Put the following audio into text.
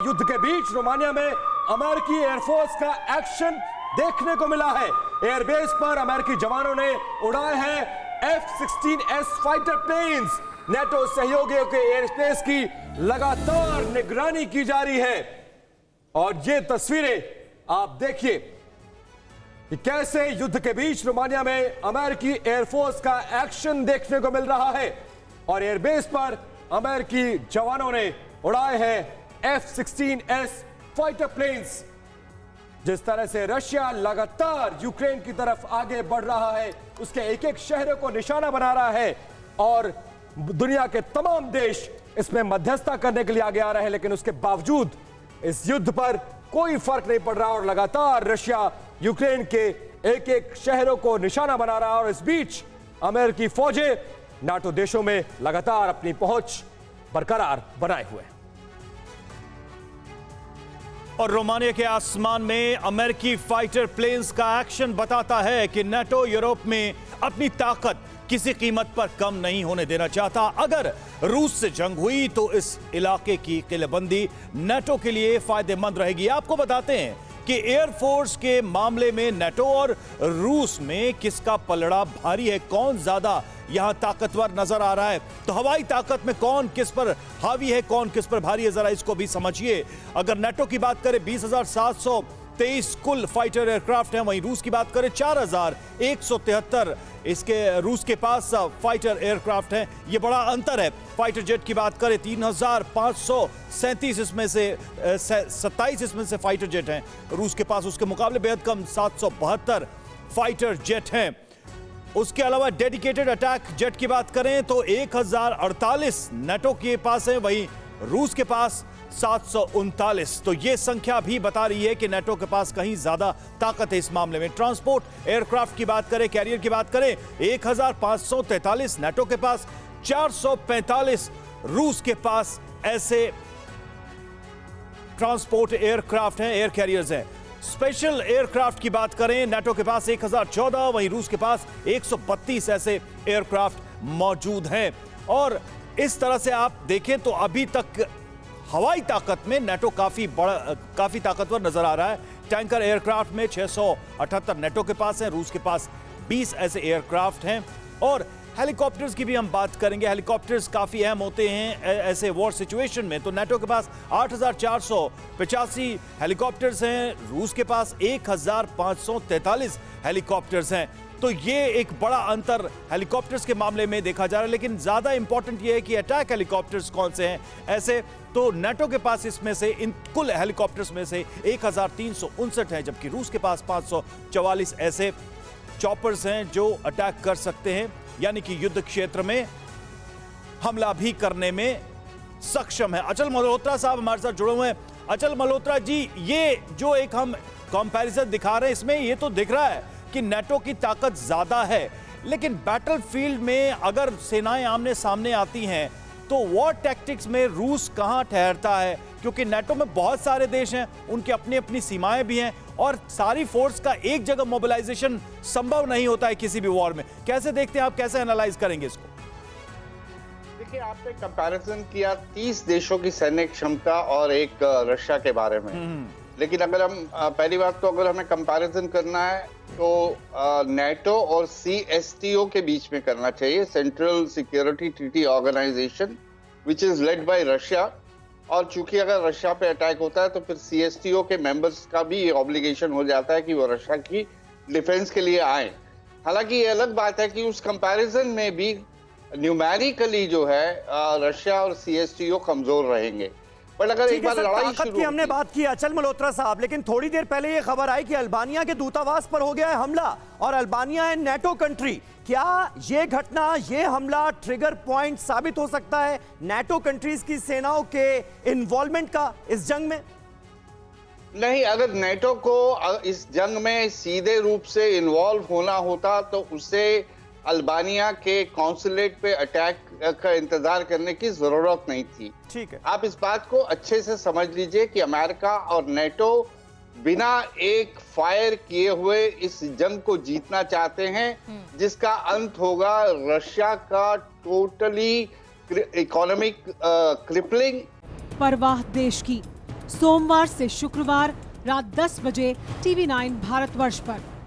युद्ध के बीच रोमानिया में अमेरिकी एयरफोर्स का एक्शन देखने को मिला है। एयरबेस पर अमेरिकी जवानों ने उड़ाए हैं F-16S फाइटर प्लेन्स। नेटो सहयोगियों के एयरस्पेस की लगातार निगरानी की जा रही है और ये तस्वीरें आप देखिए कि कैसे युद्ध के बीच रोमानिया में अमेरिकी एयरफोर्स का एक्शन देखने को मिल रहा है और एयरबेस पर अमेरिकी जवानों ने उड़ाए हैं F-16S फाइटर प्लेन्स। जिस तरह से रशिया लगातार यूक्रेन की तरफ आगे बढ़ रहा है, उसके एक एक शहरों को निशाना बना रहा है और दुनिया के तमाम देश इसमें मध्यस्थता करने के लिए आगे आ रहे हैं, लेकिन उसके बावजूद इस युद्ध पर कोई फर्क नहीं पड़ रहा और लगातार रशिया यूक्रेन के एक एक शहरों को निशाना बना रहा है। और इस बीच अमेरिकी फौजें नाटो देशों में लगातार अपनी पहुंच बरकरार बनाए हुए हैं। और रोमानिया के आसमान में अमेरिकी फाइटर प्लेन्स का एक्शन बताता है कि नाटो यूरोप में अपनी ताकत किसी कीमत पर कम नहीं होने देना चाहता। अगर रूस से जंग हुई तो इस इलाके की किलेबंदी नाटो के लिए फायदेमंद रहेगी। आपको बताते हैं कि एयरफोर्स के मामले में नाटो और रूस में किसका पलड़ा भारी है, कौन ज्यादा यहां ताकतवर नजर आ रहा है। तो हवाई ताकत में कौन किस पर हावी है, कौन किस पर भारी है, जरा इसको भी समझिए। अगर नाटो की बात करें 20,723 कुल फाइटर एयरक्राफ्ट हैं, वहीं रूस की बात करें 4,173 इसके रूस के पास फाइटर एयरक्राफ्ट हैं। ये बड़ा अंतर है। फाइटर जेट की बात करें 3,537 इसमें से 27 इसमें से फाइटर जेट हैं रूस के पास, उसके मुकाबले बेहद कम 772 फाइटर जेट हैं। उसके अलावा डेडिकेटेड अटैक जेट की बात करें तो 1048 नाटो के पास है, वहीं रूस के पास 739। तो यह संख्या भी बता रही है कि नाटो के पास कहीं ज्यादा ताकत है इस मामले में। ट्रांसपोर्ट एयरक्राफ्ट की बात करें, कैरियर की बात करें 1543 नाटो के पास, 445 रूस के पास ऐसे ट्रांसपोर्ट एयरक्राफ्ट हैं, एयर कैरियर्स हैं। स्पेशल एयरक्राफ्ट की बात करें नाटो के पास 1014, वहीं रूस के पास 132 ऐसे एयरक्राफ्ट मौजूद हैं। और इस तरह से आप देखें तो अभी तक हवाई ताकत में नाटो काफी ताकतवर नजर आ रहा है। टैंकर एयरक्राफ्ट में 678 नाटो के पास है, रूस के पास 20 ऐसे एयरक्राफ्ट हैं। और हेलीकॉप्टर्स की भी हम बात करेंगे। हेलीकॉप्टर्स काफी अहम होते हैं ऐसे वॉर सिचुएशन में। तो नाटो के पास 8,485 हेलीकॉप्टर्स हैं, रूस के पास 1,543 हेलीकॉप्टर्स हैं। तो ये एक बड़ा अंतर हेलीकॉप्टर्स के मामले में देखा जा रहा है। लेकिन ज्यादा इंपॉर्टेंट ये है कि अटैक हेलीकॉप्टर्स कौन से हैं ऐसे। तो नाटो के पास इसमें से इन कुल हेलीकॉप्टर्स में से 1,359 हैं, जबकि रूस के पास 544 ऐसे चॉपर्स हैं जो अटैक कर सकते हैं, यानी कि युद्ध क्षेत्र में हमला भी करने में सक्षम है। अचल मल्होत्रा साहब हमारे साथ जुड़े हुए हैं। अचल मल्होत्रा जी, ये जो एक हम कंपैरिजन दिखा रहे हैं, इसमें ये तो दिख रहा है कि नाटो की ताकत ज्यादा है, लेकिन बैटलफील्ड में अगर सेनाएं आमने सामने आती हैं तो वॉर टैक्टिक्स में रूस कहां ठहरता है? क्योंकि नाटो में बहुत सारे देश हैं, उनकी अपनी अपनी सीमाएं भी हैं और सारी फोर्स का एक जगह मोबिलाइजेशन संभव नहीं होता है किसी भी वॉर में। कैसे देखते हैं आप, कैसे एनालाइज करेंगे इसको? देखिए, आपने कंपैरिजन किया 30 देशों की सैन्य क्षमता और एक रशिया के बारे में। लेकिन अगर हम पहली बात तो अगर हमें कंपैरिजन करना है तो नेटो और CSTO के बीच में करना चाहिए, central security treaty organisation, which is led by Russia. और चूंकि अगर रशिया पे अटैक होता है तो फिर CSTO के मेंबर्स का भी ये ऑब्लिगेशन हो जाता है कि वो रशिया की डिफेंस के लिए आए। हालांकि ये अलग बात है कि उस कंपैरिजन में भी न्यूमेरिकली जो है रशिया और CSTO कमजोर रहेंगे। पर अगर एक बार लड़ाई शुरू की हमने बात की अचल मल्होत्रा साहब, लेकिन थोड़ी देर पहले ये खबर आई कि अल्बानिया के दूतावास पर हो गया है हमला और अल्बानिया है नेटो कंट्री। क्या ये घटना, ये हमला ट्रिगर पॉइंट साबित हो सकता है नेटो कंट्रीज की सेनाओं के इन्वॉल्वमेंट का इस जंग में? नहीं, अगर नेटो को इस जंग में सीधे रूप से इन्वॉल्व होना होता तो उसे अल्बानिया के कॉन्सुलेट पे अटैक का इंतजार करने की जरूरत नहीं थी। ठीक है, आप इस बात को अच्छे से समझ लीजिए कि अमेरिका और नेटो बिना एक फायर किए हुए इस जंग को जीतना चाहते हैं, जिसका अंत होगा रशिया का टोटली इकोनॉमिक क्रिपलिंग। परवाह देश की, सोमवार से शुक्रवार रात 10 बजे TV9 भारतवर्ष पर।